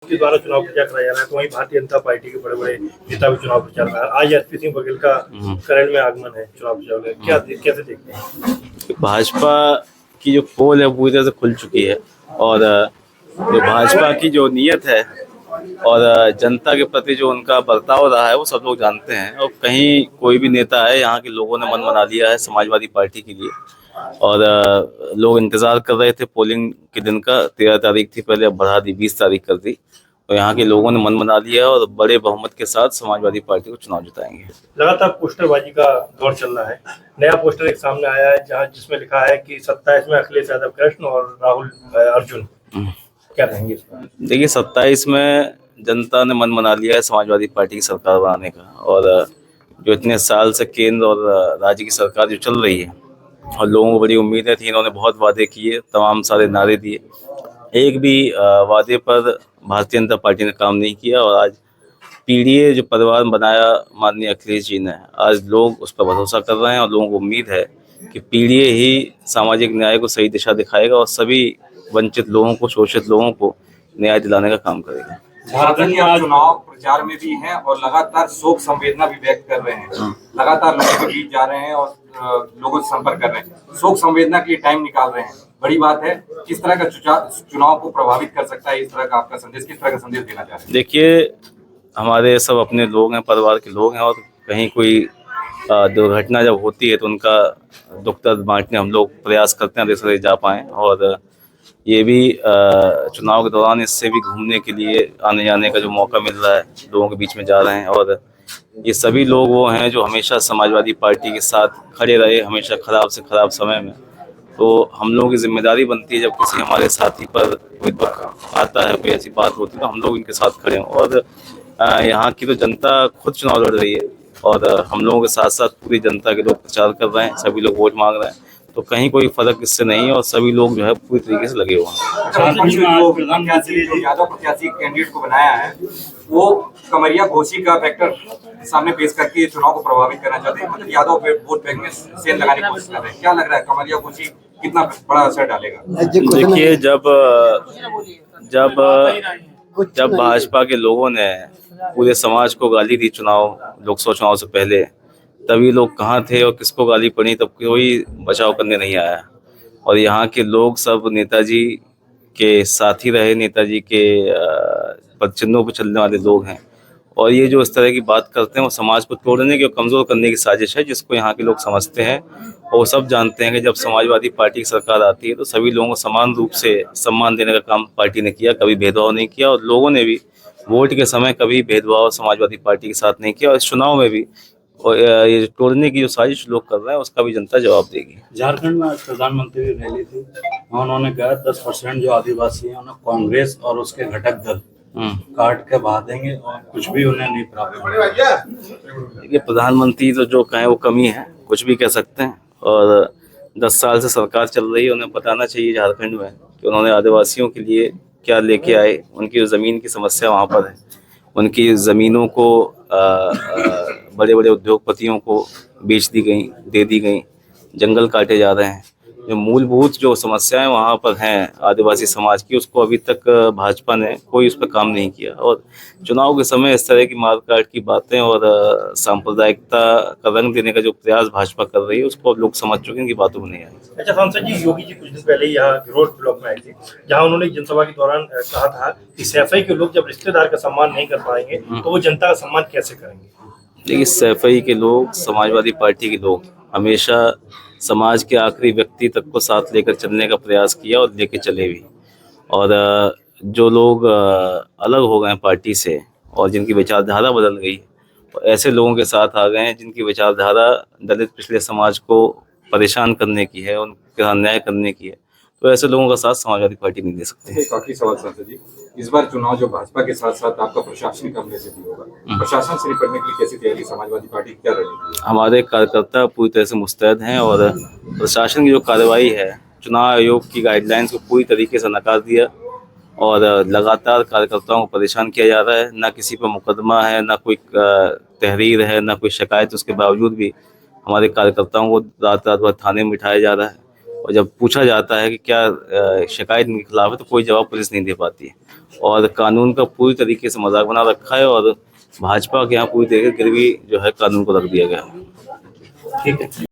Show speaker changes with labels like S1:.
S1: के द्वारा चुनाव प्रचार कराया जा रहा है, तो वहीं भारतीय जनता पार्टी के बड़े बड़े नेता भी चुनाव प्रचार कर रहे हैं। आज एसपी सिंह बघेल का करण में आगमन है चुनाव प्रचार में, कैसे देखते हैं?
S2: भाजपा की जो पोल है पूरी तरह से खुल चुकी है और जो भाजपा की जो नीयत है और जनता के प्रति जो उनका बर्ताव रहा है वो सब लोग जानते हैं। और कहीं कोई भी नेता है, यहाँ के लोगों ने मन बना लिया है समाजवादी पार्टी के लिए और लोग इंतजार कर रहे थे पोलिंग के दिन का। 13 तारीख थी पहले, अब बढ़ा दी 20 तारीख कर दी। तो यहाँ के लोगों ने मन बना लिया है और बड़े बहुमत के साथ समाजवादी पार्टी को चुनाव जिताएंगे।
S1: लगातार पोस्टरबाजी का दौर चल रहा है। नया पोस्टर एक सामने आया है जहाँ जिसमें लिखा है कि 27 में अखिलेश यादव कृष्ण और राहुल अर्जुन। क्या कहेंगे इस पर?
S2: देखिए, 27 में जनता ने मन बना लिया है समाजवादी पार्टी की सरकार बनाने का। और जो इतने साल से केंद्र और राज्य की सरकार जो चल रही है और लोगों को बड़ी उम्मीदें थी, इन्होंने बहुत वादे किए, तमाम सारे नारे दिए, एक भी वादे पर भारतीय जनता पार्टी ने काम नहीं किया। और आज पीडीए जो परिवार बनाया माननीय अखिलेश जी ने, आज लोग उस पर भरोसा कर रहे हैं और लोगों को उम्मीद है कि पीडीए ही सामाजिक न्याय को सही दिशा दिखाएगा और सभी वंचित लोगों को, शोषित लोगों को न्याय दिलाने का काम करेगा।
S3: झारखंड में चुनाव प्रचार में भी हैं और लगातार शोक संवेदना भी व्यक्त कर रहे हैं, लगातार लोगों के बीच जा रहे हैं और लोगों से संपर्क कर रहे हैं, शोक संवेदना के लिए टाइम निकाल रहे हैं। बड़ी बात है। किस तरह का चुनाव को प्रभावित कर सकता है, इस तरह का आपका संदेश, किस तरह का संदेश देना चाह रहे हैं?
S2: देखिए, हमारे सब अपने लोग हैं, परिवार के लोग हैं और कहीं कोई दुर्घटना जब होती है तो उनका दुख दर्द बांटने हम लोग प्रयास करते हैं देश से जा पाएँ। और ये भी चुनाव के दौरान इससे भी घूमने के लिए आने जाने का जो मौका मिल रहा है, लोगों के बीच में जा रहे हैं। और ये सभी लोग वो हैं जो हमेशा समाजवादी पार्टी के साथ खड़े रहे, हमेशा खराब से खराब समय में। तो हम लोगों की जिम्मेदारी बनती है, जब किसी हमारे साथी पर कोई दुख आता है, कोई ऐसी बात होती है, तो हम लोग इनके साथ खड़े हों। और यहाँ की तो जनता खुद चुनाव लड़ रही है और हम लोगों के साथ साथ पूरी जनता के लोग प्रचार कर रहे हैं, सभी लोग वोट मांग रहे हैं। तो कहीं कोई फर्क इससे नहीं है और सभी लोग जो है पूरी तरीके से लगे हुए
S3: हैं। यादव प्रत्याशी कैंडिडेट को बनाया है, वो कमरिया घोषी का फैक्टर सामने पेश करके चुनाव को प्रभावित करना चाहते हैं, मतलब यादव पे वोट बैंक में सेंध लगाने की कोशिश कर रहे हैं। क्या लग रहा है, कमरिया घोषी कितना बड़ा असर डालेगा?
S2: देखिए, जब भाजपा के लोगों ने पूरे समाज को गाली दी लोकसभा चुनाव से पहले, तभी लोग कहाँ थे और किसको गाली पड़ी, तब कोई बचाव करने नहीं आया। और यहाँ के लोग सब नेताजी के साथी रहे, नेताजी के पदचिन्हों पर चलने वाले लोग हैं। और ये जो इस तरह की बात करते हैं वो समाज को तोड़ने की और कमज़ोर करने की साजिश है, जिसको यहाँ के लोग समझते हैं। और वो सब जानते हैं कि जब समाजवादी पार्टी की सरकार आती है तो सभी लोगों को समान रूप से सम्मान देने का काम पार्टी ने किया, कभी भेदभाव नहीं किया। और लोगों ने भी वोट के समय कभी भेदभाव समाजवादी पार्टी के साथ नहीं किया और इस चुनाव में भी। और ये तोड़ने की जो साजिश लोग कर रहे हैं उसका भी जनता जवाब देगी।
S4: झारखंड में आज प्रधानमंत्री की रैली थी, उन्होंने कहा 10% जो आदिवासी हैं उन्हें कांग्रेस और उसके घटक दल काट के भा देंगे और कुछ भी उन्हें नहीं प्राप्त होगा।
S2: देखिए, प्रधानमंत्री तो जो कहें वो कमी है, कुछ भी कह सकते हैं। और 10 साल से सरकार चल रही है, उन्हें बताना चाहिए झारखंड में कि उन्होंने आदिवासियों के लिए क्या लेके आए। उनकी जो ज़मीन की समस्या वहाँ पर है, उनकी ज़मीनों को बड़े बड़े उद्योगपतियों को बेच दी गई, दे दी गई, जंगल काटे जा रहे हैं। जो मूलभूत जो समस्याएं वहाँ पर हैं आदिवासी समाज की, उसको अभी तक भाजपा ने कोई उस पर काम नहीं किया। और चुनाव के समय इस तरह की मारकाट की बातें और सांप्रदायिकता का रंग देने का जो प्रयास भाजपा कर रही है, उसको लोग समझ चुके हैं कि बातों में नहीं आई।
S1: अच्छा सांसद जी, योगी जी कुछ दिन पहले यहाँ रोड ब्लॉक में आए थे, जहाँ उन्होंने जनसभा के दौरान कहा था कि सैफई के लोग जब रिश्तेदार का सम्मान नहीं कर पाएंगे तो वो जनता का सम्मान कैसे करेंगे?
S2: देखिए, सैफई के लोग, समाजवादी पार्टी के लोग हमेशा समाज के आखिरी व्यक्ति तक को साथ लेकर चलने का प्रयास किया और लेके चले भी। और जो लोग अलग हो गए पार्टी से और जिनकी विचारधारा बदल गई, ऐसे लोगों के साथ आ गए हैं जिनकी विचारधारा दलित पिछले समाज को परेशान करने की है, उनके साथ न्याय करने की है। तो ऐसे लोगों का साथ समाजवादी पार्टी नहीं दे सकती।
S3: एक आखिरी सवाल सांसद जी, इस बार चुनाव जो भाजपा के साथ साथ आपका प्रशासनिक हमले से भी होगा, प्रशासन से निपटने के लिए कैसी तैयारी समाजवादी पार्टी क्या रणनीति है?
S2: हमारे कार्यकर्ता पूरी तरह से मुस्तैद हैं और प्रशासन की जो कार्रवाई है, चुनाव आयोग की गाइडलाइंस को पूरी तरीके से नकार दिया। और लगातार कार्यकर्ताओं को परेशान किया जा रहा है, ना किसी पर मुकदमा है, ना कोई तहरीर है, ना कोई शिकायत। उसके बावजूद भी हमारे कार्यकर्ताओं को रात रात भर थाने में बिठाया जा रहा है। और जब पूछा जाता है कि क्या शिकायत इनके खिलाफ है तो कोई जवाब पुलिस नहीं दे पाती है। और कानून का पूरी तरीके से मजाक बना रखा है और भाजपा के यहाँ पूरी तरीके से गिरवी जो है कानून को रख दिया गया है।
S1: ठीक है।